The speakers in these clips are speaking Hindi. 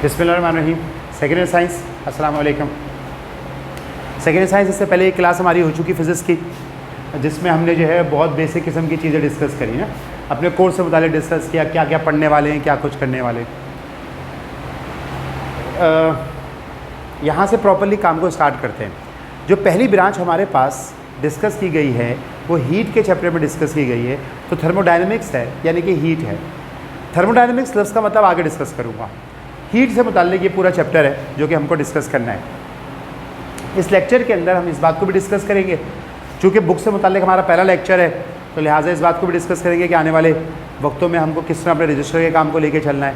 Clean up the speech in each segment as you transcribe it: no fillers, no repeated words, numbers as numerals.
बिस्मिल्लाहिर्रहमानिर्रहीम। सेकेंड ईयर साइंस, अस्सलाम वालेकुम। सेकेंड ईयर साइंस इससे पहले एक क्लास हमारी हो चुकी फ़िज़िक्स की, जिसमें हमने जो है बहुत बेसिक किस्म की चीज़ें डिस्कस करी ना, अपने कोर्स से मुतालिक डिस्कस किया, क्या क्या पढ़ने वाले हैं, क्या कुछ करने वाले। यहाँ से प्रॉपर्ली काम को स्टार्ट करते हैं। जो पहली ब्रांच हमारे पास डिस्कस की गई है वो हीट के चैप्टर में डिस्कस की गई है, तो थर्मोडायनेमिक्स है, यानी कि हीट है। थर्मोडायनेमिक्स लफ्ज़ का मतलब आगे डिस्कस करूँगा। हीट से मुताल्लिक़ ये पूरा चैप्टर है जो कि हमको डिस्कस करना है। इस लेक्चर के अंदर हम इस बात को भी डिस्कस करेंगे, चूँकि बुक से मुताल्लिक़ हमारा पहला लेक्चर है, तो लिहाजा इस बात को भी डिस्कस करेंगे कि आने वाले वक्तों में हमको किस तरह अपने रजिस्टर के काम को लेके चलना है।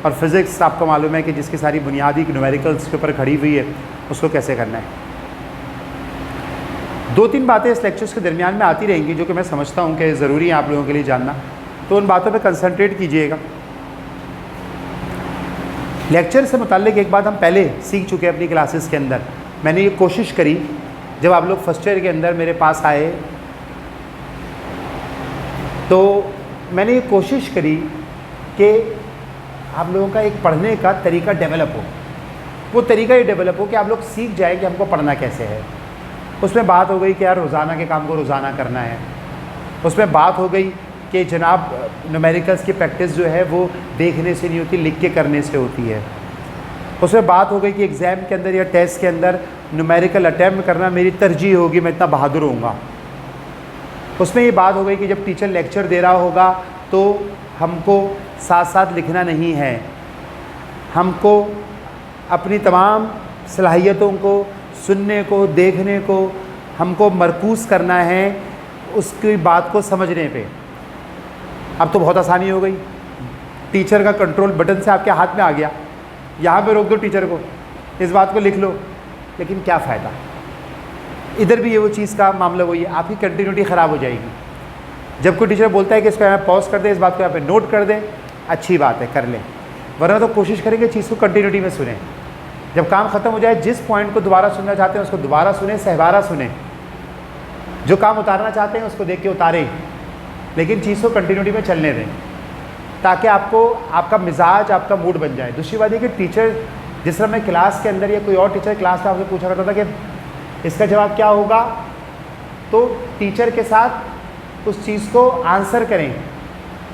और फिज़िक्स आपको मालूम है कि जिसकी सारी बुनियादी न्यूमेरिकल्स के ऊपर खड़ी हुई है, उसको कैसे करना है। दो तीन बातें इस लेक्चर्स के दरमियान में आती रहेंगी जो कि मैं समझता हूँ कि ज़रूरी है आप लोगों के लिए जानना, तो उन बातों पे कंसंट्रेट कीजिएगा। लेक्चर से मुताल्लिक़ एक बात हम पहले सीख चुके हैं अपनी क्लासेस के अंदर। मैंने ये कोशिश करी जब आप लोग फर्स्ट ईयर के अंदर मेरे पास आए, तो मैंने ये कोशिश करी कि आप लोगों का एक पढ़ने का तरीका डेवलप हो। वो तरीका ये डेवलप हो कि आप लोग सीख जाएं कि हमको पढ़ना कैसे है। उसमें बात हो गई कि यार रोज़ाना के काम को रोज़ाना करना है। उसमें बात हो गई कि जनाब न्यूमेरिकल्स की प्रैक्टिस जो है वो देखने से नहीं होती, लिख के करने से होती है। उसमें बात हो गई कि एग्ज़ाम के अंदर या टेस्ट के अंदर न्यूमेरिकल अटैम्प्ट करना मेरी तरजीह होगी, मैं इतना बहादुर होऊंगा। उसमें ये बात हो गई कि जब टीचर लेक्चर दे रहा होगा तो हमको साथ साथ लिखना नहीं है, हमको अपनी तमाम सलाहियतों को सुनने को, देखने को हमको मरकूज़ करना है उसकी बात को समझने पे। अब तो बहुत आसानी हो गई, टीचर का कंट्रोल बटन से आपके हाथ में आ गया, यहाँ पे रोक दो टीचर को, इस बात को लिख लो। लेकिन क्या फ़ायदा, इधर भी ये वो चीज़ का मामला वही है, आपकी कंटिन्यूटी ख़राब हो जाएगी। जब कोई टीचर बोलता है कि इसको यहाँ पॉज कर दे, इस बात को यहाँ पे नोट कर दें, अच्छी बात है, कर लें, वरना तो कोशिश करेंगे चीज़ को कंटिन्यूटी में सुने। जब काम ख़त्म हो जाए, जिस पॉइंट को दोबारा सुनना चाहते हैं उसको दोबारा सुने, सहबारा सुने। जो काम उतारना चाहते हैं उसको देख के उतारें, लेकिन चीज़ को कंटिन्यूटी में चलने दें, ताकि आपको आपका मिजाज, आपका मूड बन जाए। दूसरी बात ये कि टीचर, जिस तरह मैं क्लास के अंदर या कोई और टीचर क्लास में आपसे पूछा करता था कि इसका जवाब क्या होगा, तो टीचर के साथ उस चीज़ को आंसर करें।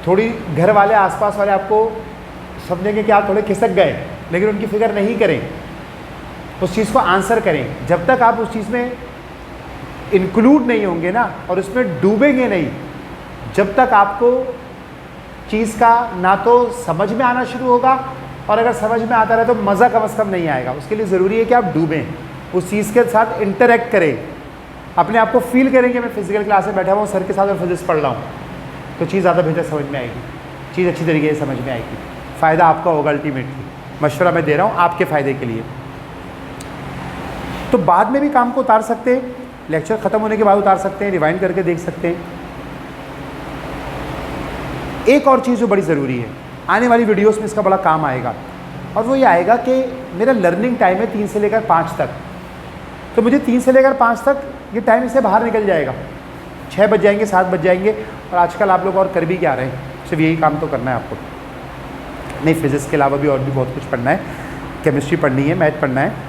थोड़ी घर वाले, आसपास वाले आपको समझेंगे कि आप थोड़े खिसक गए, लेकिन उनकी फिक्र नहीं करें, उस चीज़ को आंसर करें। जब तक आप उस चीज़ में इंक्लूड नहीं होंगे ना, और उसमें डूबेंगे नहीं, जब तक आपको चीज़ का ना तो समझ में आना शुरू होगा, और अगर समझ में आता रहे तो मज़ा कम से कम नहीं आएगा। उसके लिए ज़रूरी है कि आप डूबें, उस चीज़ के साथ इंटरेक्ट करें, अपने आप को फील करें कि मैं फ़िज़िकल क्लास में बैठा हुआ हूँ, सर के साथ और फिज़िक्स पढ़ रहा हूँ, तो चीज़ ज़्यादा बेहतर समझ में आएगी, चीज़ अच्छी तरीके से समझ में आएगी, फ़ायदा आपका होगा। अल्टीमेटली मशवरा मैं दे रहा हूँ आपके फ़ायदे के लिए। तो बाद में भी काम को उतार सकते हैं, लेक्चर ख़त्म होने के बाद उतार सकते हैं, रिवाइंड करके देख सकते हैं। एक और चीज़ जो बड़ी ज़रूरी है, आने वाली वीडियोस में इसका बड़ा काम आएगा, और वो ये आएगा कि मेरा लर्निंग टाइम है 3 से लेकर 5 तक, तो मुझे 3 से लेकर 5 तक ये टाइम इससे बाहर निकल जाएगा। 6 बज जाएंगे, 7 बज जाएंगे, और आजकल आप लोग और कर भी क्या रहे हैं, सिर्फ यही काम तो करना है आपको। नहीं, फिज़िक्स के अलावा भी और भी बहुत कुछ पढ़ना है, केमिस्ट्री पढ़नी है, मैथ पढ़ना है।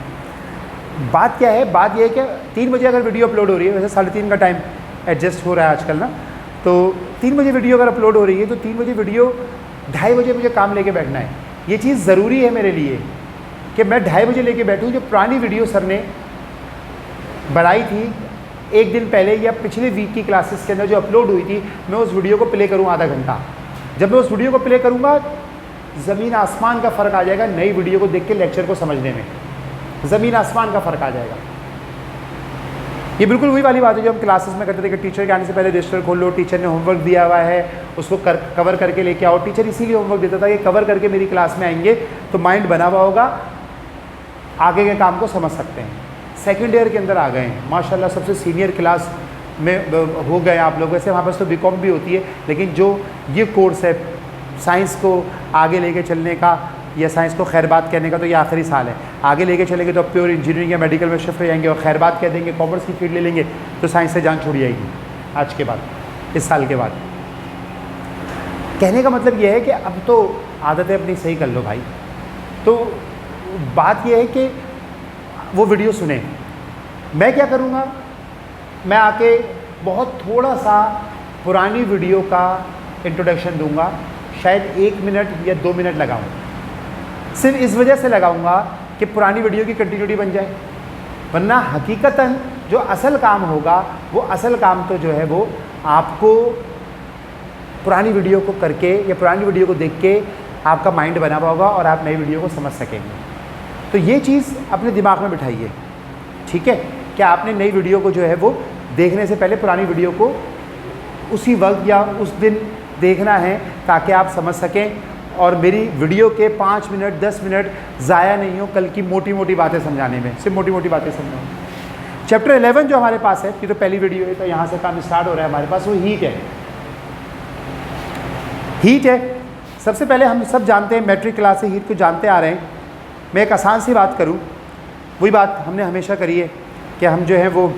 बात क्या है, बात यह है कि 3 बजे अगर वीडियो अपलोड हो रही है, वैसे 3:30 का टाइम एडजस्ट हो रहा है आजकल ना, तो 3 बजे वीडियो अगर अपलोड हो रही है तो 3 बजे वीडियो, 2:30 बजे मुझे काम लेके बैठना है। ये चीज़ ज़रूरी है मेरे लिए कि मैं 2:30 बजे लेके बैठूँ। जो पुरानी वीडियो सर ने बनाई थी एक दिन पहले या पिछले वीक की क्लासेस के अंदर जो अपलोड हुई थी, मैं उस वीडियो को प्ले करूँ आधा घंटा। जब मैं उस वीडियो को प्ले करूँगा, ज़मीन आसमान का फ़र्क आ जाएगा नई वीडियो को देख के लेक्चर को समझने में, ज़मीन आसमान का फ़र्क आ जाएगा। ये बिल्कुल वही वाली बात है जो हम क्लासेस में करते थे कि टीचर के आने से पहले रजिस्टर खोल लो, टीचर ने होमवर्क दिया हुआ है उसको कवर करके लेके आओ। टीचर इसीलिए होमवर्क देता था कि कवर करके मेरी क्लास में आएंगे तो माइंड बना हुआ होगा, आगे के काम को समझ सकते हैं। सेकेंड ईयर के अंदर आ गए हैं माशाल्लाह, सबसे सीनियर क्लास में हो गए आप लोग। वैसे वहाँ पर तो बीकॉम भी होती है, लेकिन जो ये कोर्स है साइंस को आगे लेके चलने का या साइंस को खैरबाद कहने का, तो ये आखिरी साल है। आगे लेके चलेंगे तो प्योर इंजीनियरिंग या मेडिकल में शिफ्ट हो जाएंगे, और खैरबाद कह देंगे, कॉमर्स की फील्ड ले लेंगे, तो साइंस से जान छूट जाएगी आज के बाद, इस साल के बाद। कहने का मतलब ये है कि अब तो आदतें अपनी सही कर लो भाई, तो बात यह है कि वो वीडियो सुने। मैं क्या करूँगा, मैं आके बहुत थोड़ा सा पुरानी वीडियो का इंट्रोडक्शन दूंगा, शायद 1 मिनट या 2 मिनट लगाऊँ। सिर्फ इस वजह से लगाऊंगा कि पुरानी वीडियो की कंटिन्यूटी बन जाए, वरना हकीकतन जो असल काम होगा वो असल काम तो जो है वो आपको पुरानी वीडियो को करके या पुरानी वीडियो को देख के आपका माइंड बना हुआ होगा और आप नई वीडियो को समझ सकेंगे। तो ये चीज़ अपने दिमाग में बिठाइए, ठीक है, कि आपने नई वीडियो को जो है वो देखने से पहले पुरानी वीडियो को उसी वक्त या उस दिन देखना है ताकि आप समझ सकें और मेरी वीडियो के 5 मिनट 10 मिनट ज़ाया नहीं हो कल की मोटी मोटी बातें समझाने में, सिर्फ मोटी मोटी बातें समझाऊँ। चैप्टर 11 जो हमारे पास है, ये तो पहली वीडियो है, तो यहाँ से काम स्टार्ट हो रहा है हमारे पास, वो हीट है। हीट है, सबसे पहले हम सब जानते हैं, मैट्रिक क्लास से हीट को जानते आ रहे हैं। मैं एक आसान सी बात करूँ, वही बात हमने हमेशा करी है कि हम जो है वो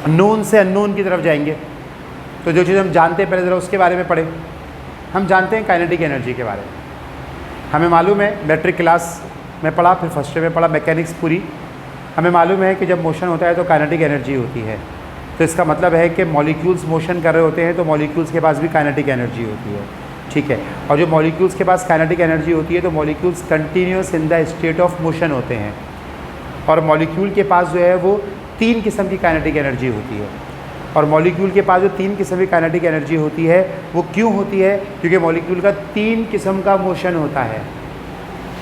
नोन से अननोन की तरफ जाएंगे। तो जो चीज़ हम जानते हैं पहले ज़रा उसके बारे में पढ़ें। हम जानते हैं काइनेटिक एनर्जी के बारे में, हमें मालूम है, मैट्रिक क्लास में पढ़ा, फिर फर्स्ट ईयर में पढ़ा मैकेनिक्स पूरी, हमें मालूम है कि जब मोशन होता है तो काइनेटिक एनर्जी होती है। तो इसका मतलब है कि मॉलिक्यूल्स मोशन कर रहे होते हैं तो मॉलिक्यूल्स के पास भी काइनेटिक एनर्जी होती है, ठीक है। और जो मॉलिक्यूल्स के पास काइनेटिक एनर्जी होती है तो molecules continuous in the state of motion होते हैं। और मॉलिक्यूल के पास जो है वो 3 किस्म की काइनेटिक एनर्जी होती है। और मॉलिक्यूल के पास जो 3 किस्म की काइनेटिक एनर्जी होती है वो क्यों होती है? क्योंकि मॉलिक्यूल का 3 किस्म का मोशन होता है,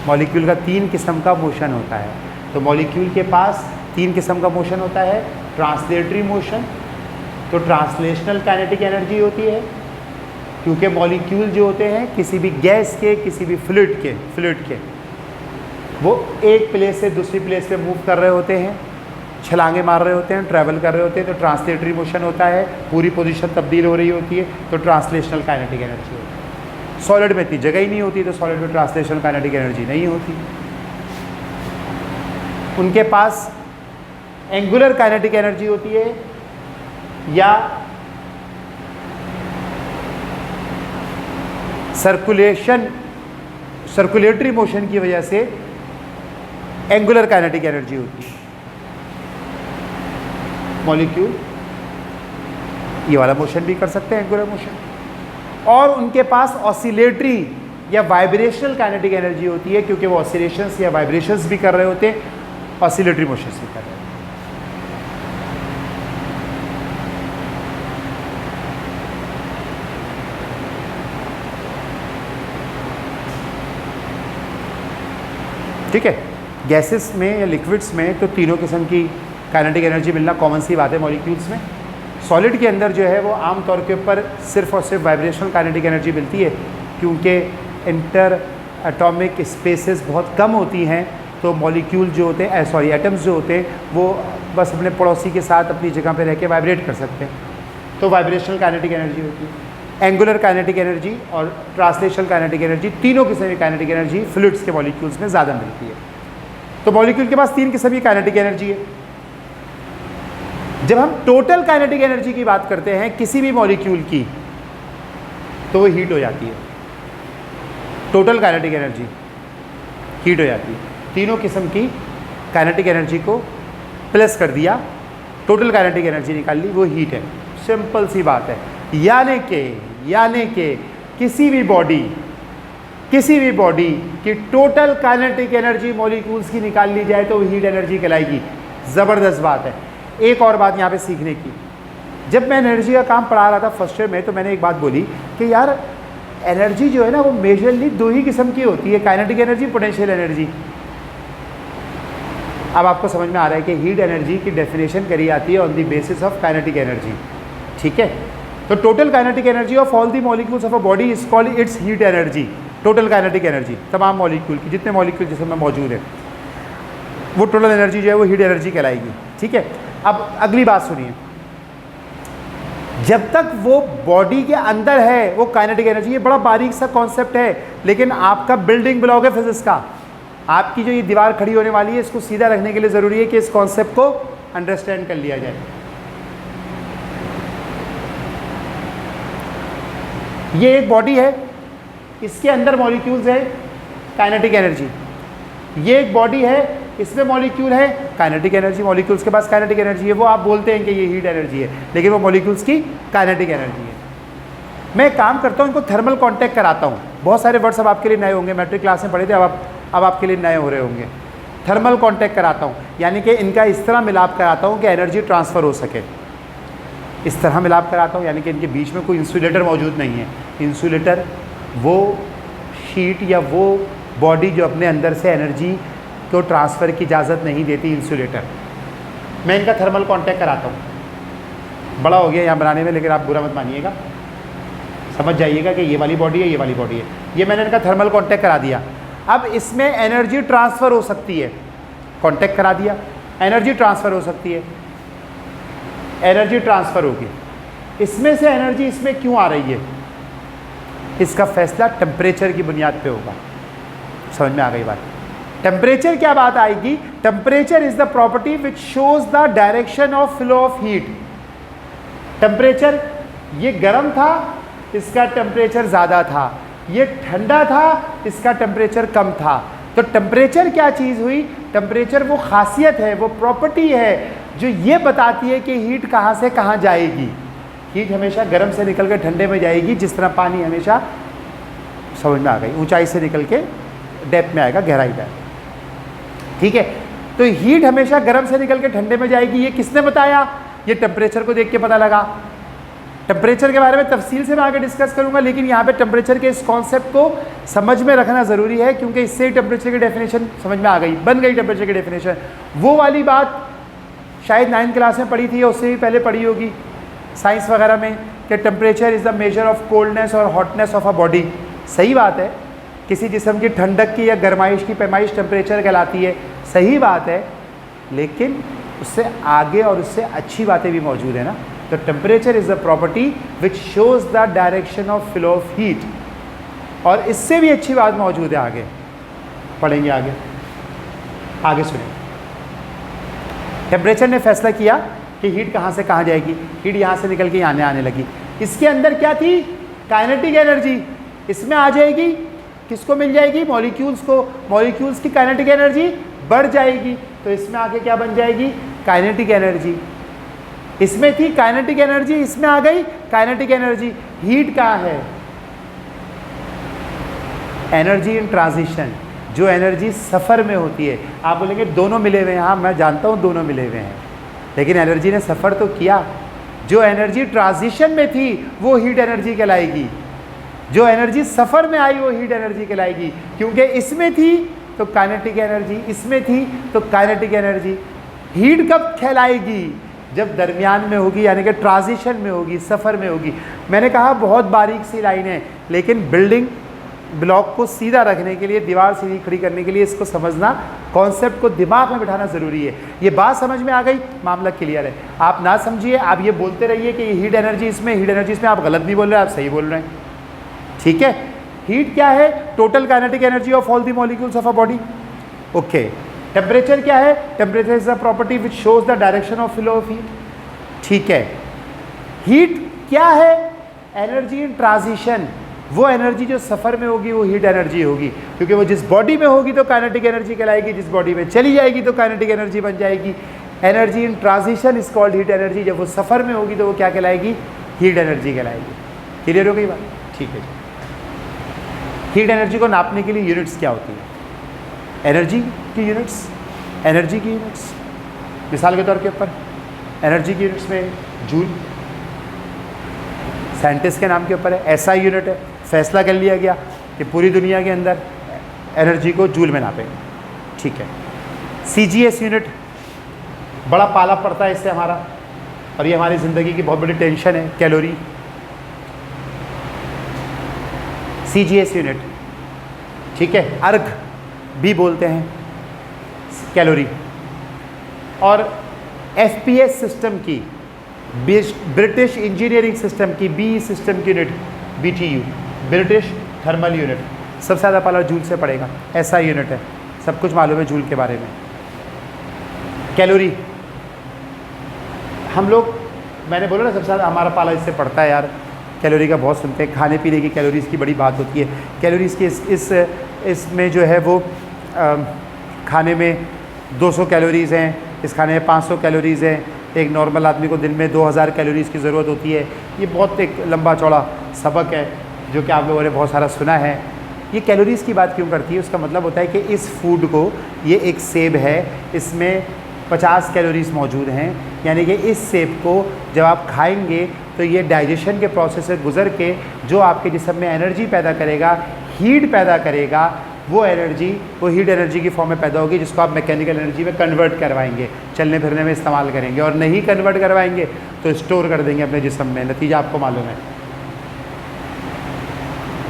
मॉलिक्यूल का 3 किस्म का मोशन होता है। तो मॉलिक्यूल के पास 3 किस्म का मोशन होता है। ट्रांसलेटरी मोशन, तो ट्रांसलेशनल काइनेटिक एनर्जी होती है, क्योंकि मॉलिक्यूल जो होते हैं किसी भी गैस के, किसी भी फ्लूइड के वो एक प्लेस से दूसरी प्लेस पे मूव कर रहे होते हैं, छलांगे मार रहे होते हैं, ट्रैवल कर रहे होते हैं, तो ट्रांसलेटरी मोशन होता है, पूरी पोजीशन तब्दील हो रही होती है, तो ट्रांसलेशनल काइनेटिक एनर्जी होती है। सॉलिड में इतनी जगह ही नहीं होती, तो सॉलिड में ट्रांसलेशनल काइनेटिक एनर्जी नहीं होती। उनके पास एंगुलर काइनेटिक एनर्जी होती है या सर्कुलेटरी मोशन की वजह से एंगुलर काइनेटिक एनर्जी होती है। मॉलिक्यूल ये वाला मोशन भी कर सकते हैं, एंगुलर मोशन। और उनके पास ऑसिलेटरी या वाइब्रेशनल काइनेटिक एनर्जी होती है, क्योंकि वो ऑसिलेशंस या वाइब्रेशंस भी कर रहे होते हैं, ऑसिलेटरी मोशंस भी कर रहे होते हैं। ठीक है, गैसेस में या लिक्विड्स में तो तीनों किस्म की काइनेटिक एनर्जी मिलना कॉमन सी बात है मॉलिक्यूल्स में। सॉलिड के अंदर जो है वो आम तौर के ऊपर सिर्फ और सिर्फ वाइब्रेशनल काइनेटिक एनर्जी मिलती है, क्योंकि इंटर एटॉमिक स्पेसेस बहुत कम होती हैं, तो मॉलिक्यूल जो होते हैं एटम्स जो होते हैं वो बस अपने पड़ोसी के साथ अपनी जगह पे रह के वाइब्रेट कर सकते हैं, तो वाइब्रेशनल काइनेटिक एनर्जी होती है। एंगुलर काइनेटिक एनर्जी और ट्रांसलेशनल काइनेटिक एनर्जी, तीनों किस्म की काइनेटिक एनर्जी फ्लूइड्स के मॉलिक्यूल्स में ज़्यादा मिलती है। तो मॉलिक्यूल के पास 3 किस्म की काइनेटिक एनर्जी है। जब हम टोटल काइनेटिक एनर्जी की बात करते हैं किसी भी मॉलिक्यूल की, तो वो हीट हो जाती है। टोटल काइनेटिक एनर्जी हीट हो जाती है। तीनों किस्म की काइनेटिक एनर्जी को प्लस कर दिया, टोटल काइनेटिक एनर्जी निकाल ली, वो हीट है। सिंपल सी बात है। यानी कि किसी भी बॉडी की टोटल काइनेटिक एनर्जी मॉलिक्यूल्स की निकाल ली जाए तो वो हीट एनर्जी कहलाएगी। ज़बरदस्त बात है। एक और बात यहाँ पे सीखने की, जब मैं एनर्जी का काम पढ़ा रहा था फर्स्ट ईयर में, तो मैंने एक बात बोली कि यार एनर्जी जो है ना वो मेजरली 2 ही किस्म की होती है, काइनेटिक एनर्जी, पोटेंशियल एनर्जी। अब आपको समझ में आ रहा है कि हीट एनर्जी की डेफिनेशन करी जाती है on the basis of kinetic energy, ठीक है। तो total kinetic energy of all the molecules of a body is called its heat energy. Total kinetic energy तमाम मॉलिक्यूल की, जितने मॉलिक्यूल जिसमें मौजूद है, वो टोटल एनर्जी जो है वो हीट एनर्जी कहलाएगी, ठीक है। अब अगली बात सुनिए, जब तक वो बॉडी के अंदर है वो काइनेटिक एनर्जी, ये बड़ा बारीक सा कॉन्सेप्ट है, लेकिन आपका बिल्डिंग ब्लॉक है फिजिक्स का। आपकी जो ये दीवार खड़ी होने वाली है, इसको सीधा रखने के लिए ज़रूरी है कि इस कॉन्सेप्ट को अंडरस्टैंड कर लिया जाए। ये एक बॉडी है, इसके अंदर मॉलिक्यूल्स हैं, काइनेटिक एनर्जी। ये एक बॉडी है, इसमें मॉलिक्यूल है, काइनेटिक एनर्जी, मॉलिक्यूल्स के पास काइनेटिक एनर्जी है। वो आप बोलते हैं कि ये हीट एनर्जी है, लेकिन वो मॉलिक्यूल्स की काइनेटिक एनर्जी है। मैं एक काम करता हूँ, इनको थर्मल कॉन्टैक्ट कराता हूँ। बहुत सारे वर्ड्स अब आपके लिए नए होंगे, मैट्रिक क्लास में पढ़े थे, अब आपके लिए नए हो रहे होंगे। थर्मल कॉन्टैक्ट कराता हूँ, यानी कि इनका इस तरह मिलाप कराता हूँ कि एनर्जी ट्रांसफ़र हो सके। इस तरह मिलाप कराता हूँ, यानी कि इनके बीच में कोई इंसुलेटर मौजूद नहीं है। इंसुलेटर वो शीट या वो बॉडी जो अपने अंदर से एनर्जी को ट्रांसफ़र की इजाज़त नहीं देती, इंसुलेटर। मैं इनका थर्मल कॉन्टैक्ट कराता हूँ। बड़ा हो गया यहाँ बनाने में, लेकिन आप बुरा मत मानिएगा, समझ जाइएगा कि ये वाली बॉडी है, ये वाली बॉडी है। ये मैंने इनका थर्मल कॉन्टैक्ट करा दिया। अब इसमें एनर्जी ट्रांसफ़र हो सकती है, कॉन्टैक्ट करा दिया, एनर्जी ट्रांसफ़र हो सकती है, एनर्जी ट्रांसफ़र होगी। इसमें से एनर्जी इसमें क्यों आ रही है, इसका फैसला टेम्परेचर की बुनियाद पे होगा। समझ में आ गई बात? टेम्परेचर क्या बात आएगी? Temperature is the property which shows the direction of flow of heat. Temperature, ये गर्म था, इसका टेम्परेचर ज़्यादा था, ये ठंडा था, इसका टेम्परेचर कम था। तो टेम्परेचर क्या चीज़ हुई? टेम्परेचर वो खासियत है, वो प्रॉपर्टी है जो ये बताती है कि हीट कहाँ से कहाँ जाएगी। हीट हमेशा गर्म से निकल के ठंडे में जाएगी, जिस तरह पानी हमेशा, समझ में आ गई, ऊंचाई से निकल के डेप्थ में आएगा, गहराई में। ठीक है, तो हीट हमेशा गर्म से निकल के ठंडे में जाएगी। ये किसने बताया? ये टेम्परेचर को देख के पता लगा। टेम्परेचर के बारे में तफसील से मैं आगे डिस्कस करूंगा, लेकिन यहाँ पे टेम्परेचर के इस कॉन्सेप्ट को समझ में रखना ज़रूरी है, क्योंकि इससे ही टेम्परेचर की डेफिनेशन समझ में आ गई, बन गई टेम्परेचर की डेफिनेशन। वो वाली बात शायद 9th क्लास में पढ़ी थी या उससे भी पहले पढ़ी होगी साइंस वगैरह में, कि temperature is the measure of coldness और हॉटनेस ऑफ अ बॉडी। सही बात है, किसी जिस्म की ठंडक की या गर्माइश की पैमाइश टेम्परेचर कहलाती है, सही बात है, लेकिन उससे आगे और उससे अच्छी बातें भी मौजूद है ना। तो temperature is the property which shows the direction of flow of heat, और इससे भी अच्छी बात मौजूद है, आगे पढ़ेंगे, आगे सुनें। टेम्परेचर ने फैसला किया कि हीट कहाँ से कहाँ जाएगी। हीट यहाँ से निकल के यहाँ आने लगी। इसके अंदर क्या थी? Kinetic energy. इसमें आ जाएगी, किसको मिल जाएगी? मॉलिक्यूल्स को। मॉलिक्यूल्स की काइनेटिक एनर्जी बढ़ जाएगी, तो इसमें आके क्या बन जाएगी? Kinetic energy. इसमें थी काइनेटिक एनर्जी, इसमें आ गई काइनेटिक एनर्जी। हीट कहाँ है? एनर्जी इन ट्रांजिशन, जो एनर्जी सफ़र में होती है। आप बोलेंगे दोनों मिले हुए हैं। हाँ, मैं जानता हूँ दोनों मिले हुए हैं, लेकिन एनर्जी ने सफ़र तो किया। जो एनर्जी ट्रांजिशन में थी वो हीट एनर्जी कहलाएगी, जो एनर्जी सफ़र में आई वो हीट एनर्जी कहलाएगी, क्योंकि इसमें थी तो काइनेटिक एनर्जी, इसमें थी तो काइनेटिक एनर्जी। हीट कब कहलाएगी? जब दरमियान में होगी, यानी कि ट्रांजिशन में होगी, सफ़र में होगी। मैंने कहा बहुत बारीक सी लाइन है, लेकिन बिल्डिंग ब्लॉक को सीधा रखने के लिए, दीवार सीधी खड़ी करने के लिए इसको समझना, कॉन्सेप्ट को दिमाग में बिठाना ज़रूरी है। ये बात समझ में आ गई, मामला क्लियर है। आप ना समझिए, आप ये बोलते रहिए कि हीट एनर्जी इसमें, हीट एनर्जी इसमें। आप गलत नहीं बोल रहे हैं, आप सही बोल रहे हैं। ठीक है, हीट क्या है? Total kinetic energy of all the molecules of a body. Okay, temperature क्या है? Temperature is the property which shows the direction of flow of heat. ठीक है, हीट क्या है? Energy in transition. वो एनर्जी जो सफ़र में होगी वो हीट एनर्जी होगी, क्योंकि वो जिस बॉडी में होगी तो काइनेटिक एनर्जी कहलाएगी, जिस बॉडी में चली जाएगी तो काइनेटिक एनर्जी बन जाएगी। Energy in transition is called heat energy. जब वो सफ़र में होगी तो वो क्या कहलाएगी? हीट एनर्जी कहलाएगी। क्लियर हो गई बात? ठीक है जी। हीट एनर्जी को नापने के लिए यूनिट्स क्या होती है? एनर्जी की यूनिट्स, एनर्जी की यूनिट्स। मिसाल के तौर के ऊपर एनर्जी की यूनिट्स में जूल, साइंटिस्ट के नाम के ऊपर है, ऐसा यूनिट है। फैसला कर लिया गया कि पूरी दुनिया के अंदर एनर्जी को जूल में नापेंगे। ठीक है, CGS यूनिट, बड़ा पाला पड़ता है इससे हमारा, और ये हमारी ज़िंदगी की बहुत बड़ी टेंशन है, कैलोरी। CGS यूनिट, ठीक है, अर्ग भी बोलते हैं कैलोरी। और FPS सिस्टम की, ब्रिटिश इंजीनियरिंग सिस्टम की, BE सिस्टम की unit BTU, British thermal unit. सबसे ज़्यादा पाला जूल से पड़ेगा, ऐसा यूनिट है, सब कुछ मालूम है जूल के बारे में। कैलोरी, हम लोग, मैंने बोला ना सबसे ज़्यादा हमारा पाला इससे पड़ता है यार, कैलोरी का बहुत सुनते हैं, खाने पीने की कैलोरीज़ की बड़ी बात होती है। कैलोरीज़ की इसमें जो है वो खाने में 200 कैलोरीज़ हैं, इस खाने में 500 कैलोरीज़ हैं। एक नॉर्मल आदमी को दिन में 2000 कैलोरीज़ की ज़रूरत होती है। ये बहुत एक लंबा चौड़ा सबक है जो कि आप लोगों ने बहुत सारा सुना है। ये कैलोरीज़ की बात क्यों करती है? उसका मतलब होता है कि इस फूड को, ये एक सेब है, इसमें 50 कैलोरीज़ मौजूद हैं, यानी कि इस सेब को जब आप खाएंगे तो ये डाइजेशन के प्रोसेस से गुजर के जो आपके जिस्म में एनर्जी पैदा करेगा, हीट पैदा करेगा, वो एनर्जी, वो हीट एनर्जी की फॉर्म में पैदा होगी, जिसको आप मैकेनिकल एनर्जी में कन्वर्ट करवाएंगे, चलने फिरने में इस्तेमाल करेंगे। और नहीं कन्वर्ट करवाएंगे तो स्टोर कर देंगे अपने जिस्म में। नतीजा आपको मालूम है।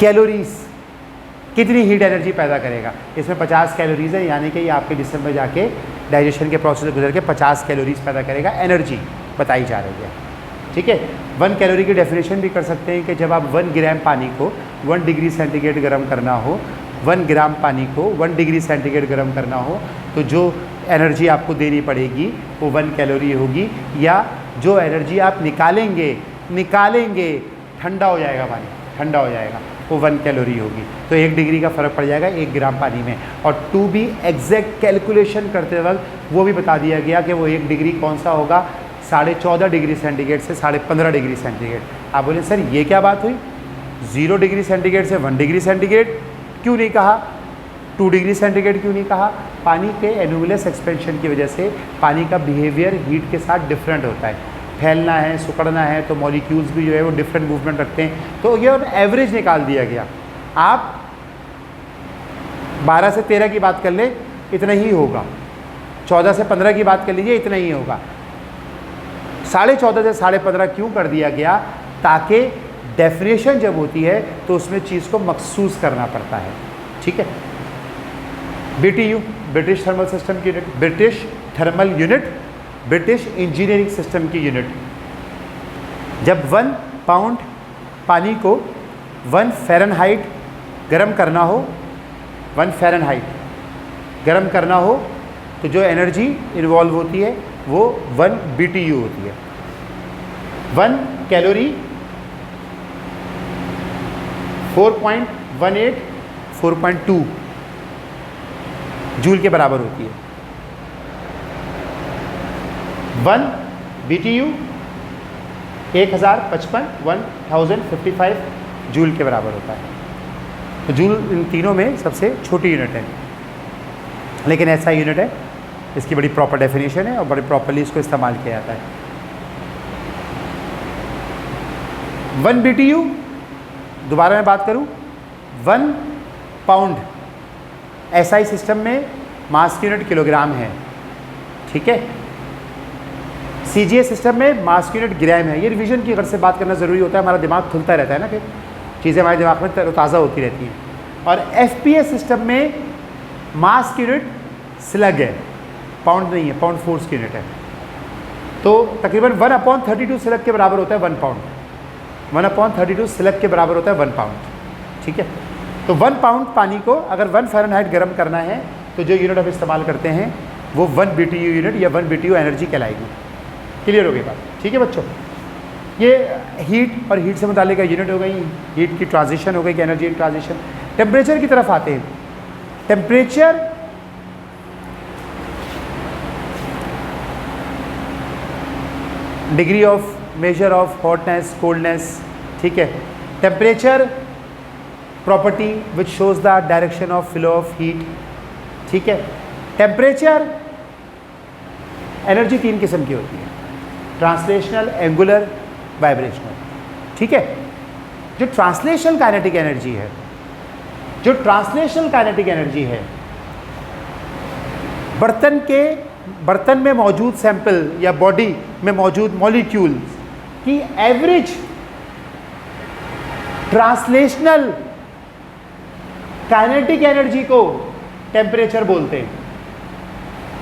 कैलोरीज़ कितनी हीट एनर्जी पैदा करेगा? इसमें 50 कैलोरीज़ है, यानी कि ये आपके जिस्म में जाके डाइजेशन के प्रोसेस से गुजर के 50 कैलोरीज़ पैदा करेगा। एनर्जी बताई जा रही है, ठीक है। 1 कैलोरी की डेफिनेशन भी कर सकते हैं कि जब आप 1 ग्राम पानी को 1 डिग्री सेंटीग्रेड गर्म करना हो, 1 ग्राम पानी को 1 डिग्री सेंटीग्रेड गर्म करना हो, तो जो एनर्जी आपको देनी पड़ेगी वो 1 कैलोरी होगी। या जो एनर्जी आप निकालेंगे ठंडा हो जाएगा पानी, ठंडा हो जाएगा, वो 1 कैलोरी होगी। तो 1 डिग्री का फ़र्क पड़ जाएगा 1 ग्राम पानी में। और टू बी एग्जैक्ट कैलकुलेशन करते वक्त वो भी बता दिया गया कि वो 1 डिग्री कौन सा होगा, 14.5 डिग्री सेंटीग्रेड से 15.5 डिग्री सेंटीग्रेड। आप बोले सर ये क्या बात हुई, 0 डिग्री सेंटीग्रेड से 1 डिग्री सेंटीग्रेड क्यों नहीं कहा, 2 डिग्री सेंटीग्रेड क्यों नहीं कहा? पानी के एनुअलस एक्सपेंशन की वजह से पानी का बिहेवियर हीट के साथ डिफरेंट होता है। फैलना है, सिकुड़ना है, तो मॉलिक्यूल्स भी जो है वो डिफरेंट मूवमेंट रखते हैं। तो ये एवरेज निकाल दिया गया। आप 12 से 13 की बात कर ले, इतना ही होगा। 14 से 15 की बात कर लीजिए, इतना ही होगा। 14.5 से 15.5 क्यों कर दिया गया? ताकि डेफिनेशन जब होती है तो उसमें चीज़ को महसूस करना पड़ता है, ठीक है। BTU, ब्रिटिश थर्मल सिस्टम की unit, British thermal unit, British engineering system की यूनिट। जब 1 पाउंड पानी को 1 फ़ारेनहाइट गर्म करना हो, 1 फ़ारेनहाइट गर्म करना हो, तो जो एनर्जी इन्वॉल्व होती है वो 1 BTU होती है। 1 कैलोरी 4.18 4.2 जूल के बराबर होती है। 1 BTU 1055 जूल के बराबर होता है। तो जूल इन तीनों में सबसे छोटी यूनिट है, लेकिन ऐसा यूनिट है, इसकी बड़ी प्रॉपर डेफिनेशन है और बड़ी प्रॉपरली इसको इस्तेमाल किया जाता है। 1 BTU, दोबारा मैं बात करूं, 1 पाउंड SI सिस्टम में मास की यूनिट किलोग्राम है, ठीक है। CGS सिस्टम में मास की यूनिट ग्राम है। ये रिवीजन की अगर से बात करना ज़रूरी होता है, हमारा दिमाग खुलता रहता है ना, कि चीज़ें हमारे दिमाग में ताज़ा होती रहती हैं। और FPS सिस्टम में मास की यूनिट स्लग है, पाउंड नहीं है, पाउंड फोर्स की यूनिट है। तो तकरीबन 1/32 स्लग के बराबर होता है 1 पाउंड। 1/32 स्लग के बराबर होता है 1 पाउंड, ठीक है। तो 1 पाउंड पानी को अगर 1 फ़ारेनहाइट गर्म करना है तो जो यूनिट हम इस्तेमाल करते हैं वो 1 BTU यूनिट या 1 BTU एनर्जी कहलाएगी। क्लियर हो गई बात, ठीक है बच्चों। ये हीट और हीट से मुतालिक यूनिट हो गई, हीट की ट्रांजिशन हो गई कि एनर्जी की ट्रांजिशन। टेम्परेचर की तरफ आते हैं। Temperature degree of measure of hotness, coldness, ठीक है। Temperature property which shows the direction of flow of heat, ठीक है। टेम्परेचर एनर्जी 3 किस्म की होती है, ट्रांसलेशनल, एंगुलर, वाइब्रेशनल, ठीक है। जो ट्रांसलेशनल काइनेटिक एनर्जी है, जो ट्रांसलेशनल काइनेटिक एनर्जी है, बर्तन में मौजूद सैंपल या बॉडी में मौजूद मॉलिक्यूल की एवरेज ट्रांसलेशनल काइनेटिक एनर्जी को टेम्परेचर बोलते हैं।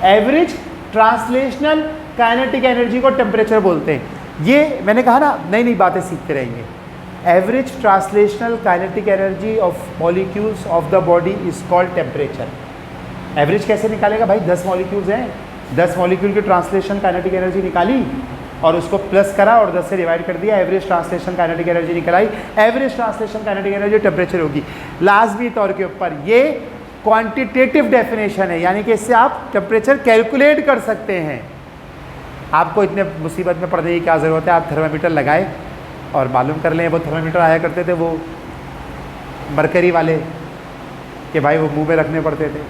एवरेज ट्रांसलेशनल काइनेटिक एनर्जी को टेम्परेचर बोलते हैं। ये मैंने कहा ना, नई नई बातें सीखते रहेंगे। Average translational kinetic energy of molecules of the body is called temperature. Average कैसे निकालेगा भाई? 10 मॉलिक्यूल्स हैं, 10 मॉलिक्यूल की ट्रांसलेशन काइनेटिक एनर्जी निकाली, और उसको प्लस करा और 10 से डिवाइड कर दिया, एवरेज ट्रांसलेशन काइनेटिक एनर्जी निकल आई। Average translation kinetic energy temperature होगी। लाजमी तौर के ऊपर ये क्वांटिटेटिव डेफिनेशन है, यानी कि इससे आप टेम्परेचर कैलकुलेट कर सकते हैं। आपको इतने मुसीबत में पड़ने की क्या ज़रूरत है, आप थर्मामीटर लगाए और मालूम कर लें। वो थर्मामीटर आया करते थे वो मरकरी वाले कि भाई वो मुंह में रखने पड़ते थे,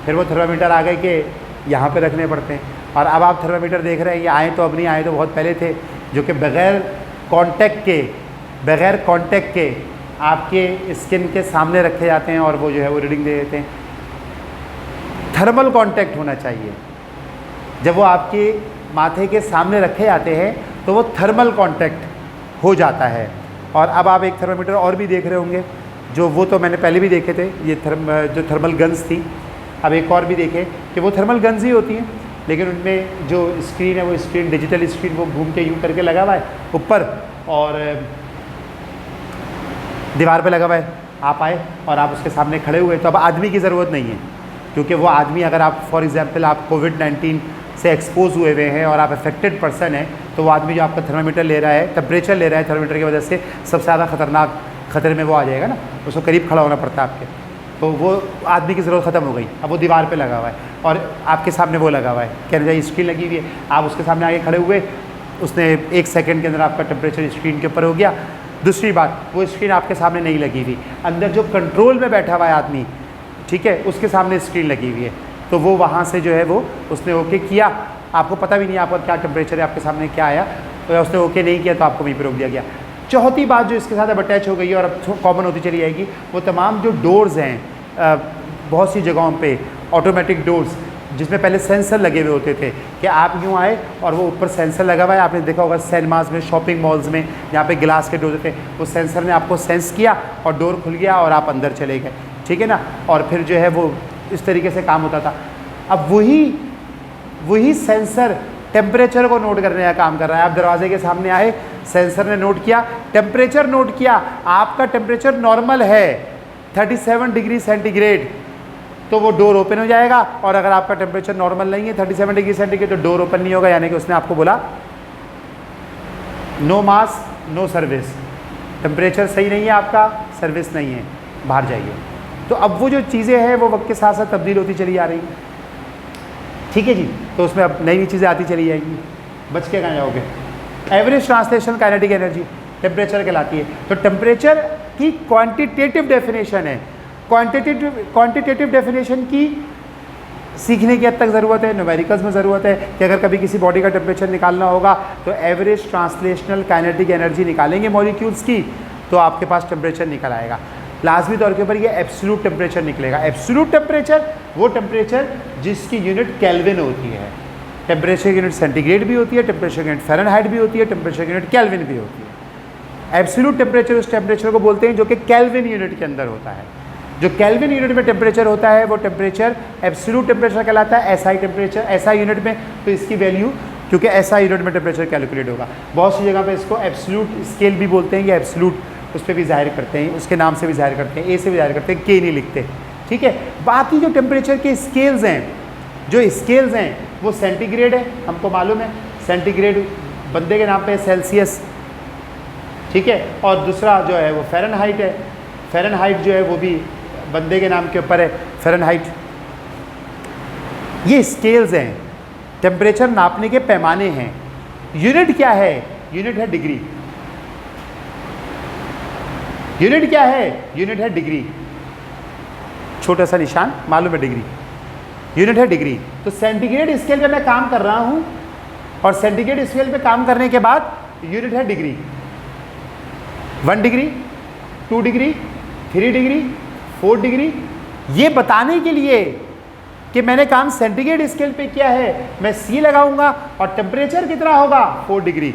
फिर वो थर्मामीटर आ गए कि यहाँ पे रखने पड़ते हैं। और अब आप थर्मामीटर देख रहे हैं, ये आए तो अब नहीं, आए तो बहुत पहले थे, जो कि बग़ैर कांटेक्ट के आपके स्किन के सामने रखे जाते हैं और वो जो है वो रीडिंग दे देते हैं। थर्मल कांटेक्ट होना चाहिए। जब वो आपके माथे के सामने रखे जाते हैं तो वो थर्मल कांटेक्ट हो जाता है। और अब आप एक थर्मामीटर और भी देख रहे होंगे, जो वो तो मैंने पहले भी देखे थे, ये जो थर्मल गन्स थी। अब एक और भी देखे कि वो थर्मल गन्स ही होती हैं, लेकिन उनमें जो स्क्रीन है वो स्क्रीन डिजिटल स्क्रीन वो घूम के यूँ करके लगा हुआ है ऊपर और दीवार पे लगा हुआ है। आप आए और आप उसके सामने खड़े हुए, तो अब आदमी की ज़रूरत नहीं है, क्योंकि वो आदमी अगर आप फॉर एग्जांपल आप कोविड-19 से एक्सपोज हुए हुए हैं और आप अफेक्टेड पर्सन हैं, तो वो आदमी जो आपका थर्मामीटर ले रहा है, टेम्परेचर ले रहा है, थर्मामीटर की वजह से सबसे ज़्यादा खतरनाक खतरे में वो आ जाएगा ना, उसको करीब खड़ा होना पड़ता है आपके, तो वो आदमी की ज़रूरत ख़त्म हो गई। अब वो दीवार पे लगा हुआ है और आपके सामने वो लगा हुआ है, कहना चाहिए स्क्रीन लगी हुई है, आप उसके सामने आगे खड़े हुए, उसने 1 सेकंड के अंदर आपका टेम्परेचर स्क्रीन के ऊपर हो गया। दूसरी बात, वो स्क्रीन आपके सामने नहीं लगी हुई, अंदर जो कंट्रोल में बैठा हुआ है आदमी, ठीक है, उसके सामने स्क्रीन लगी हुई है, तो वो वहाँ से जो है वो उसने ओके किया, आपको पता भी नहीं आपका क्या टेम्परेचर है, आपके सामने क्या आया, तो उसने ओके नहीं किया तो आपको वहीं पर रोक दिया गया। चौथी बात जो इसके साथ अब अटैच हो गई है और अब कॉमन होती चली जाएगी, वो तमाम जो डोर्स हैं बहुत सी जगहों पे ऑटोमेटिक डोर्स, जिसमें पहले सेंसर लगे हुए होते थे कि आप यूँ आए और वो ऊपर सेंसर लगा हुआ है। आपने देखा होगा सिनेमाज में, शॉपिंग मॉल्स में, जहाँ पे गिलास के डोर थे, वो सेंसर ने आपको सेंस किया और डोर खुल गया और आप अंदर चले गए, ठीक है ना। और फिर जो है वो इस तरीके से काम होता था। अब वही सेंसर टेम्परेचर को नोट करने का काम कर रहा है। आप दरवाजे के सामने आए, सेंसर ने नोट किया, टेम्परेचर नोट किया, आपका टेम्परेचर नॉर्मल है 37 डिग्री सेंटीग्रेड, तो वो डोर ओपन हो जाएगा। और अगर आपका टेम्परेचर नॉर्मल नहीं है 37 डिग्री सेंटीग्रेड, तो डोर ओपन नहीं होगा, यानी कि उसने आपको बोला no mask no service, temperature सही नहीं है आपका, सर्विस नहीं है, बाहर जाइए। तो अब वो जो चीज़ें हैं वो वक्त के साथ साथ तब्दील होती चली आ रही हैं, ठीक है जी। तो उसमें अब नई नई चीज़ें आती चली जाएंगी, बच के कहाँ जाओगे। Average translation kinetic energy temperature कहलाती है। तो टेम्परेचर की क्वांटिटेटिव डेफिनेशन है, क्वांटिटेटिव डेफिनेशन की सीखने की हद तक ज़रूरत है, न्यूमेरिकल्स में ज़रूरत है कि अगर कभी किसी बॉडी का टेम्परेचर निकालना होगा तो एवरेज ट्रांसलेशनल काइनेटिक एनर्जी निकालेंगे मॉलिक्यूल्स की, तो आपके पास टेम्परेचर निकल आएगा। लाजमी तौर के ऊपर ये एब्सोल्यूट टेम्परेचर निकलेगा। एब्सोल्यूट टेम्परेचर वो टेम्परेचर जिसकी यूनिट केल्विन होती है। टेम्परेचर की यूनिट सेंटीग्रेड भी होती है, टेम्परेचर की यूनिट फ़ारेनहाइट भी होती है, टेम्परेचर की यूनिट केल्विन भी होती है। एब्सोल्यूट टेम्परेचर उस टेम्परेचर को बोलते हैं जो कि केल्विन यूनिट के अंदर होता है। जो केल्विन यूनिट में टेम्परेचर होता है वो टेम्परेचर एब्सोल्यूट टेम्परेचर कहलाता है। एसआई टेम्परेचर, एसआई यूनिट में, तो इसकी वैल्यू क्योंकि एसआई यूनिट में टेम्परेचर कैलकुलेट होगा। बहुत सी जगह पे इसको एब्सोल्यूट स्केल भी बोलते हैं, या एब्सोल्यूट उस पर भी जाहिर करते हैं, उसके नाम से भी जाहिर करते हैं, ए से भी जाहिर करते हैं, के नहीं लिखते, ठीक है। बाकी जो टेम्परेचर के स्केल्स हैं, जो स्केल्स हैं वो सेंटीग्रेड है, हमको मालूम है सेंटीग्रेड बंदे के नाम पे सेल्सियस, ठीक है। और दूसरा जो है वो फ़ारेनहाइट है, फ़ारेनहाइट जो है वो भी बंदे के नाम के ऊपर है, फ़ारेनहाइट। ये स्केल्स हैं, टेम्परेचर नापने के पैमाने हैं। यूनिट क्या है? यूनिट है डिग्री। यूनिट क्या है? यूनिट है डिग्री। छोटा सा निशान मालूम है, डिग्री यूनिट है डिग्री। तो सेंटीग्रेड स्केल पे मैं काम कर रहा हूं और सेंटीग्रेड स्केल पे काम करने के बाद यूनिट है degree. 1 degree, 2 degree, 3 degree, 4 degree. ये बताने के लिए कि मैंने काम सेंटीग्रेड स्केल पे किया है, मैं सी लगाऊंगा और टेम्परेचर कितना होगा 4 डिग्री।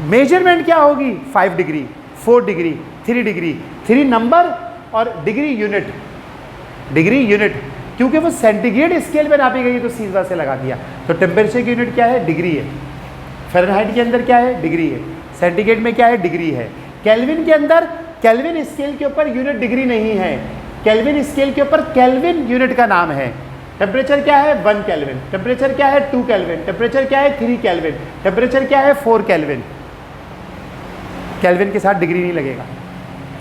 मेजरमेंट क्या होगी 5 डिग्री, 4 डिग्री, 3 डिग्री, 3 नंबर और डिग्री यूनिट, डिग्री यूनिट, क्योंकि वो सेंटीग्रेड स्केल पे नापी गई है तो सीधा से लगा दिया। तो टेम्परेचर की यूनिट क्या है? डिग्री है। फ़ारेनहाइट के अंदर क्या है? डिग्री है। सेंटीग्रेड में क्या है? डिग्री है। केल्विन के अंदर, केल्विन स्केल के ऊपर यूनिट डिग्री नहीं है, केल्विन स्केल के ऊपर केल्विन यूनिट का नाम है। टेम्परेचर क्या है 1 केल्विन, टेम्परेचर क्या है 2 केल्विन, टेम्परेचर क्या है 3 केल्विन, टेम्परेचर क्या है 4 केल्विन। केल्विन के साथ डिग्री नहीं लगेगा,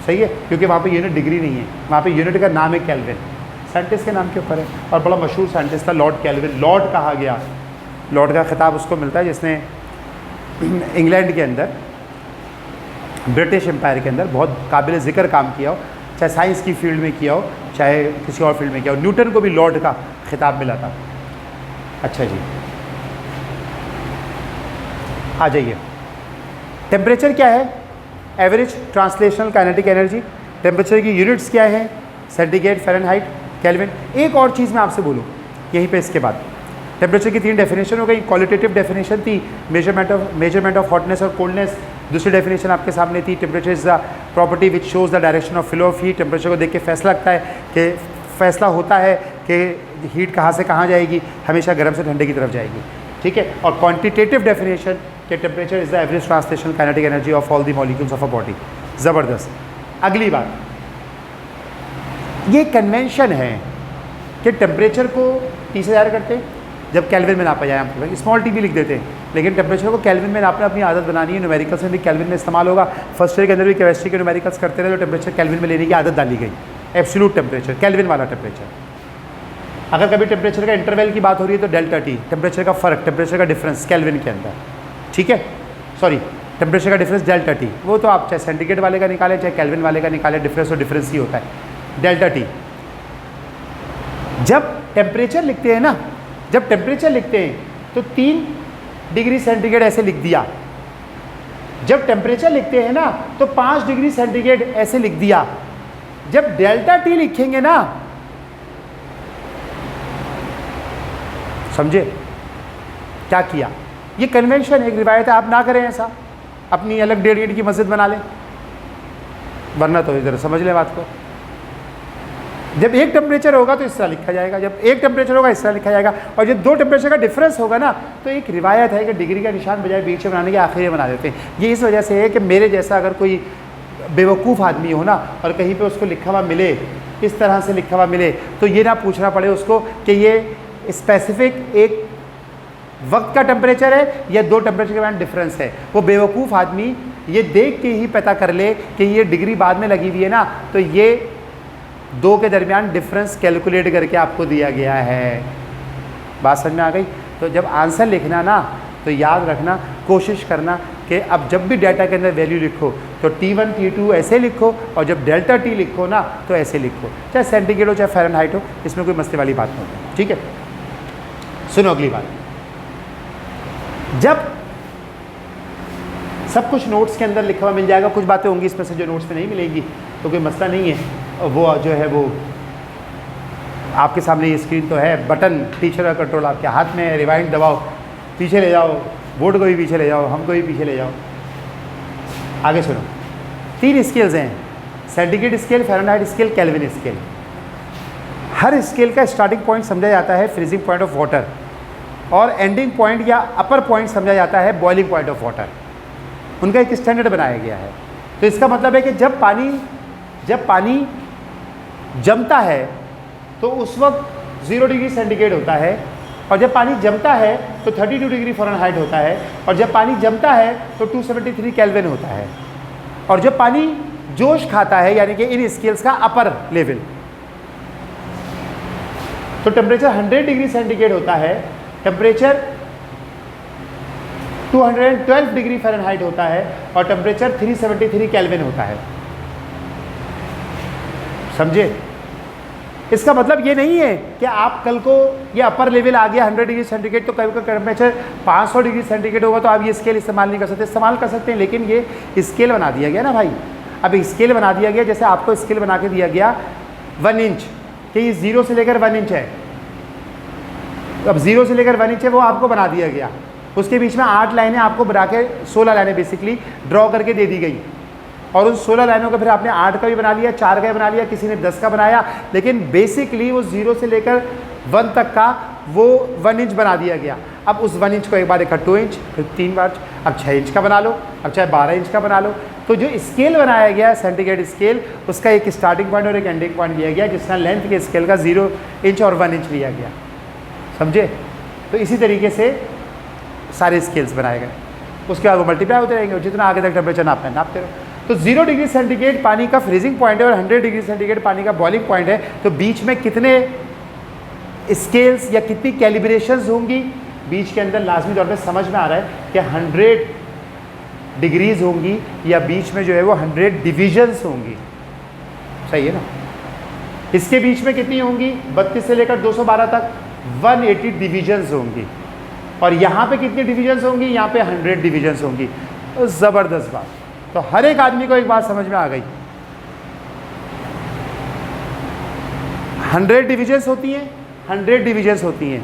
सही है, क्योंकि वहाँ पे यूनिट डिग्री नहीं है, वहाँ पे यूनिट का नाम है केल्विन, साइंटिस्ट के नाम के ऊपर है। और बड़ा मशहूर साइंटिस्ट था लॉर्ड केल्विन, लॉर्ड कहा गया, लॉर्ड का खिताब उसको मिलता है जिसने इंग्लैंड के अंदर, ब्रिटिश एम्पायर के अंदर बहुत काबिल ज़िक्र काम किया हो, चाहे साइंस की फील्ड में किया हो चाहे किसी और फील्ड में किया हो। न्यूटन को भी लॉर्ड का खिताब मिला था। अच्छा जी, आ जाइए। टेम्परेचर क्या है? Average translational kinetic energy. Temperature की यूनिट्स क्या है? Centigrade, Fahrenheit, kelvin. एक और चीज़ मैं आपसे बोलूँ यहीं पे इसके बाद, टेम्परेचर की 3 डेफिनेशन हो गई। क्वालिटेटिव डेफिनेशन थी मेजरमेंट ऑफ हॉटनेस और कोल्डनेस। दूसरी डेफिनेशन आपके सामने थी temperature is the property which shows the direction of flow of heat. Temperature को देख के फैसला लगता है कि फैसला होता है कि हीट कहाँ से कहाँ जाएगी, हमेशा गर्म से ठंडे की तरफ जाएगी, ठीक है। और क्वांटिटेटिव डेफिनेशन कि temperature is the average translational kinetic energy of all the molecules of a body. ज़बरदस्त। अगली बात, ये कन्वेंशन है कि टेम्परेचर को 30,000 करते हैं जब केल्विन में नापा जाए, हम स्मॉल टी भी लिख देते हैं, लेकिन टेम्परेचर को केल्विन में नापना अपनी आदत बनानी है। न्यूमेरिकल्स में भी केल्विन में इस्तेमाल होगा। फर्स्ट ईयर के अंदर भी केमिस्ट्री के न्यूमेरिकल्स करते रहे तो टेम्परेचर केल्विन में लेने की आदत डाली गई। एब्सोल्यूट टेम्परेचर, केल्विन वाला टेम्परेचर। अगर कभी टेम्परेचर का इंटरवल की बात हो रही है तो डेल्टा टी, टेम्परेचर का फ़र्क, टेम्परेचर का डिफरेंस केल्विन के अंदर, ठीक है। सॉरी, टेम्परेचर का डिफरेंस डेल्टा टी, वो तो आप चाहे सेंटीग्रेड वाले का निकालें चाहे केल्विन वाले का निकालें, डिफरेंस और डिफरेंस ही होता है डेल्टा टी। जब टेम्परेचर लिखते हैं ना, जब टेम्परेचर लिखते हैं तो 3 डिग्री सेंटीग्रेड ऐसे लिख दिया। जब टेम्परेचर लिखते हैं ना तो 5 डिग्री सेंटीग्रेड ऐसे लिख दिया। जब डेल्टा टी लिखेंगे ना, समझे क्या किया? ये कन्वेंशन, एक रिवायत है, आप ना करें ऐसा, अपनी अलग 1.5 ईंट की मस्जिद बना लें, वरना तो इधर समझ लें बात को। जब एक टेम्परेचर होगा तो इस तरह लिखा जाएगा, जब एक टेम्परेचर होगा इस तरह लिखा जाएगा, और जब 2 टेम्परेचर का डिफरेंस होगा ना तो एक रिवायत है कि डिग्री का निशान बजाय बीच में बनाने के आखिर में बना देते हैं। ये इस वजह से है कि मेरे जैसा अगर कोई बेवकूफ़ आदमी हो ना और कहीं पे उसको लिखा हुआ मिले, इस तरह से लिखा हुआ मिले, तो ये ना पूछना पड़े उसको कि ये स्पेसिफिक एक वक्त का टेम्परेचर है या 2 टेम्परेचर के बाद डिफरेंस है। वो बेवकूफ़ आदमी ये देख के ही पता कर ले कि ये डिग्री बाद में लगी हुई है ना, तो ये 2 के दरमियान डिफरेंस कैलकुलेट करके आपको दिया गया है। बात समझ में आ गई? तो जब आंसर लिखना ना तो याद रखना, कोशिश करना कि अब जब भी डाटा के अंदर वैल्यू लिखो तो T1 T2 ऐसे लिखो, और जब डेल्टा टी लिखो ना तो ऐसे लिखो, चाहे सेंटीग्रेड हो चाहे फ़ारेनहाइट हो, इसमें कोई मसले वाली बात नहीं, ठीक है। सुनो अगली बात, जब सब कुछ नोट्स के अंदर लिखा हुआ मिल जाएगा, कुछ बातें होंगी इसमें से जो नोट्स में नहीं मिलेंगी, तो कोई मसला नहीं है। वो जो है वो आपके सामने ये स्क्रीन तो है, बटन टीचर का कंट्रोल आपके हाथ में है, रिवाइंड दबाओ, पीछे ले जाओ, बोर्ड को भी पीछे ले जाओ, हमको भी पीछे ले जाओ। आगे सुनो, 3 स्केल्स हैं, centigrade scale, Fahrenheit scale, Kelvin scale. हर स्केल का स्टार्टिंग पॉइंट समझा जाता है फ्रीजिंग पॉइंट ऑफ वाटर, और एंडिंग पॉइंट या अपर पॉइंट समझा जाता है बॉइलिंग पॉइंट ऑफ वाटर। उनका एक स्टैंडर्ड बनाया गया है। तो इसका मतलब है कि जब पानी जमता है तो उस वक्त 0 डिग्री सेंटीग्रेड होता है, और जब पानी जमता है तो 32 डिग्री फ़ारेनहाइट होता है, और जब पानी जमता है तो 273 केल्विन होता है, और जब पानी जोश खाता है यानी कि इन स्केल्स का अपर लेवल, तो टेम्परेचर 100 डिग्री सेंटीग्रेड होता है, टेम्परेचर 212 डिग्री फ़ारेनहाइट होता है, और टेम्परेचर 373 केल्विन होता है। समझे? इसका मतलब ये नहीं है कि आप कल को ये अपर लेवल आ गया 100 डिग्री सेंटीग्रेड तो कभी का टेम्परेचर 500 डिग्री सेंटीग्रेड होगा तो आप ये स्केल इस्तेमाल नहीं कर सकते। इस्तेमाल कर सकते हैं, लेकिन ये स्केल बना दिया गया ना भाई। अब स्केल बना दिया गया, जैसे आपको स्केल बना के दिया गया 1 इंच कि ये 0 से लेकर 1 इंच है। अब 0 से लेकर 1 इंच है वो आपको बना दिया गया, उसके बीच में 8 लाइनें आपको बना के 16 लाइनें बेसिकली ड्रॉ करके दे दी गई, और उन 16 लाइनों का फिर आपने 8 का भी बना लिया, 4 का भी बना लिया, किसी ने 10 का बनाया, लेकिन बेसिकली वो 0 से लेकर 1 तक का वो 1 इंच बना दिया गया। अब उस 1 इंच को एक बार देखा 2 इंच, फिर 3 बार, अब 6 इंच का बना लो, अब चाहे 12 इंच का बना लो। तो जो स्केल बनाया गया सेंटीग्रेड स्केल, उसका एक स्टार्टिंग पॉइंट और एक एंडिंग पॉइंट दिया गया, जिसका लेंथ के स्केल का 0 इंच और 1 इंच लिया गया। समझे? तो इसी तरीके से सारे स्केल्स बनाए गए, उसके बाद वो मल्टीप्लाई होते रहेंगे और जितना आगे तक टेम्परेचर नापना है नापते रहो। तो 0 डिग्री सेंटीग्रेड पानी का फ्रीजिंग पॉइंट है और 100 डिग्री सेंटीग्रेड पानी का बॉइलिंग पॉइंट है। तो बीच में कितने स्केल्स या कितनी कैलिब्रेशंस होंगी? बीच के अंदर लाजमी तौर पे समझ में आ रहा है कि 100 डिग्रीज होंगी या बीच में जो है वो 100 डिविजन्स होंगी, सही है ना? इसके बीच में कितनी होंगी? 32 से लेकर 212 तक 180 डिविजन्स होंगी। और यहाँ पे कितनी डिविजन्स होंगी? यहाँ पे 100 डिविजन्स होंगी। तो ज़बरदस्त बात। तो हर एक आदमी को एक बात समझ में आ गई, 100 डिविजन्स होती हैं, 100 डिविजन्स होती हैं।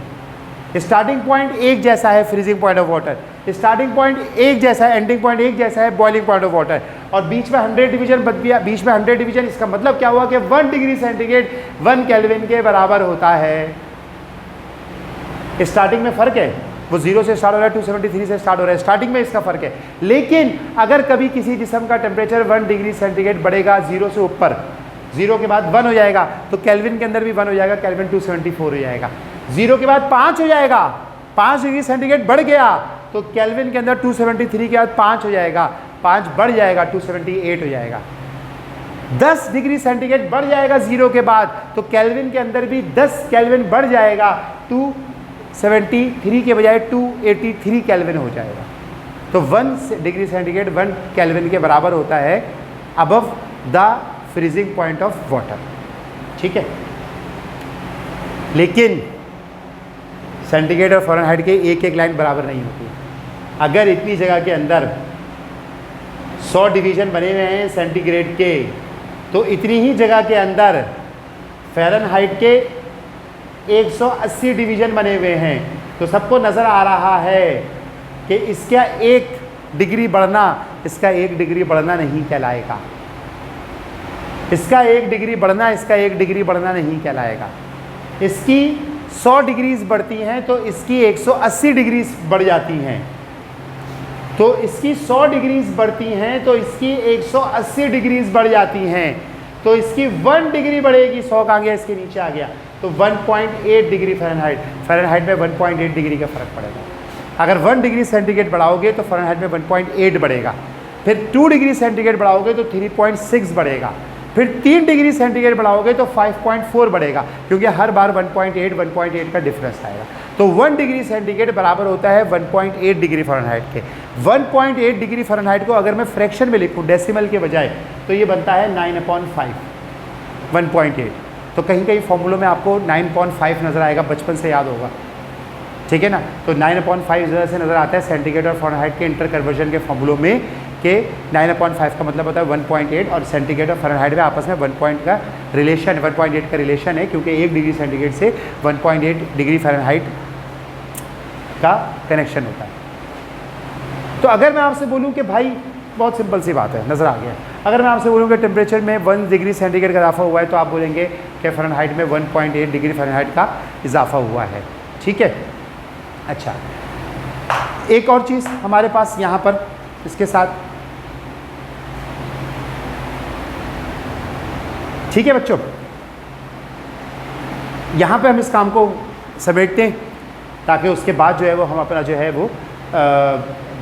स्टार्टिंग पॉइंट एक जैसा है freezing point of water, starting point एक जैसा है, एंडिंग पॉइंट एक जैसा है बॉइलिंग पॉइंट ऑफ वाटर, और बीच में 100 डिवीजन बच गया। बीच में 100 डिवीजन, इसका मतलब क्या हुआ कि 1 डिग्री सेंटीग्रेड 1 केल्विन के बराबर होता है। स्टार्टिंग में फ़र्क है, वो 0 से स्टार्ट हो रहा है, 273 से स्टार्ट हो रहा है, स्टार्टिंग में इसका फ़र्क है। लेकिन अगर कभी किसी जिस्म का टेम्परेचर 1 डिग्री सेंटीग्रेड बढ़ेगा 0 से ऊपर, 0 के बाद 1 हो जाएगा, तो केल्विन के अंदर भी 1 हो जाएगा, केल्विन 274 हो जाएगा। 0 के बाद 5 हो जाएगा, 5 डिग्री सेंटीग्रेड बढ़ गया तो केल्विन के अंदर 273 के बाद 5 हो जाएगा, 5 बढ़ जाएगा 278 हो जाएगा। 10 डिग्री सेंटीग्रेड बढ़ जाएगा 0 के बाद तो केल्विन के अंदर भी 10 केल्विन बढ़ जाएगा, 273 के बजाय 283 केल्विन हो जाएगा। तो 1 डिग्री सेंटीग्रेड 1 केल्विन के बराबर होता है above the freezing point of water, ठीक है। लेकिन सेंटीग्रेड और फ़ारेनहाइट के एक एक लाइन बराबर नहीं होती। अगर इतनी जगह के अंदर 100 डिवीज़न बने हुए हैं सेंटीग्रेड के, तो इतनी ही जगह के अंदर फ़ारेनहाइट के 180 डिवीज़न बने हुए हैं। तो सबको नज़र आ रहा है कि इसका 1 डिग्री बढ़ना, इसका 1 डिग्री बढ़ना नहीं कहलाएगा, इसका 1 डिग्री बढ़ना, इसका 1 डिग्री बढ़ना नहीं कहलाएगा। इसकी 100 डिग्रीज बढ़ती हैं तो इसकी 180 डिग्रीज बढ़ जाती हैं, तो इसकी 100 डिग्रीज बढ़ती हैं तो इसकी 180 डिग्रीज बढ़ जाती हैं, तो इसकी 1 डिग्री बढ़ेगी। 100 का आ गया, इसके नीचे आ गया, तो 1.8 डिग्री फ़ारेनहाइट में 1.8 डिग्री का फ़र्क पड़ेगा। अगर 1 डिग्री सेंटीग्रेड बढ़ाओगे तो फ़ारेनहाइट में 1.8 बढ़ेगा, फिर 2 डिग्री सेंटीग्रेड बढ़ाओगे तो 3.6 बढ़ेगा, फिर 3 डिग्री सेंटीग्रेड बढ़ाओगे तो 5.4 बढ़ेगा, क्योंकि हर बार 1.8 का डिफरेंस आएगा। तो 1 डिग्री सेंटीग्रेड बराबर होता है 1.8 डिग्री फ़ारेनहाइट के। 1.8 डिग्री फ़ारेनहाइट को अगर मैं फ्रैक्शन में लिखूँ डेसिमल के बजाय, तो ये बनता है 9/5, 1.8। तो कहीं कहीं फॉर्मूलों में आपको 9.5 नज़र आएगा, बचपन से याद होगा, ठीक है ना। तो 9/5 जगह से नज़र आता है सेंटीग्रेड और फ़ारेनहाइट के इंटर कन्वर्जन के फॉर्मूलों में, कि 9/5 का मतलब होता है 1.8 और सेंटीग्रेड और फ़ारेनहाइट में आपस में 1.8 का रिलेशन है, क्योंकि 1 डिग्री सेंटीग्रेड से 1.8 डिग्री फ़ारेनहाइट का कनेक्शन होता है। तो अगर मैं आपसे बोलूं कि भाई बहुत सिंपल सी बात है, नज़र आ गया, अगर मैं आपसे बोलूं कि टेम्परेचर में 1 डिग्री सेंटीग्रेड का इजाफा हुआ है, तो आप बोलेंगे कि फ़ारेनहाइट में 1.8 डिग्री फ़ारेनहाइट का इजाफा हुआ है, ठीक है। अच्छा, एक और चीज़ हमारे पास यहाँ पर इसके साथ, ठीक है बच्चों, यहाँ पे हम इस काम को समेटते हैं ताकि उसके बाद जो है वो हम अपना जो है वो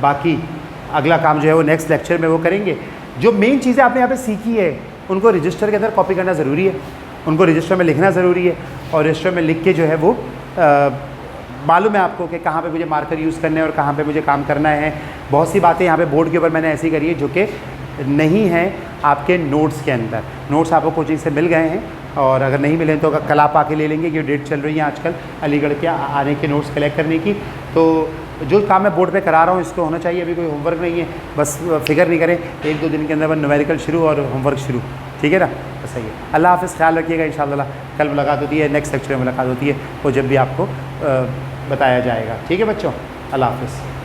बाकी अगला काम जो है वो नेक्स्ट लेक्चर में वो करेंगे। जो मेन चीज़ें आपने यहाँ पे सीखी है उनको रजिस्टर के अंदर कॉपी करना ज़रूरी है, उनको रजिस्टर में लिखना ज़रूरी है, और रजिस्टर में लिख के जो है वो मालूम है आपको कि कहाँ पे मुझे मार्कर यूज़ करने हैं और कहाँ पे मुझे काम करना है। बहुत सी बातें यहाँ पे बोर्ड के ऊपर मैंने ऐसी करी है जो कि नहीं है आपके नोट्स के अंदर। नोट्स आपको कोचिंग से मिल गए हैं, और अगर नहीं मिले तो कल आप आके ले लेंगे, कि डेट चल रही है आजकल अलीगढ़ के आने के नोट्स कलेक्ट करने की। तो जो काम मैं बोर्ड पे करा रहा हूँ इसको होना चाहिए, अभी कोई होमवर्क नहीं है, बस फिक्र नहीं करें, 1-2 दिन के अंदर बस न्यूमेरिकल शुरू और होमवर्क शुरू, ठीक है ना। तो सही है। अल्लाह हाफ़िज़, ख्याल रखिएगा। इंशाअल्लाह कल मुलाकात होती है, नेक्स्ट लेक्चर में मुलाकात होती है, वो जब भी आपको बताया जाएगा, ठीक है बच्चों। अल्लाह हाफ़िज़।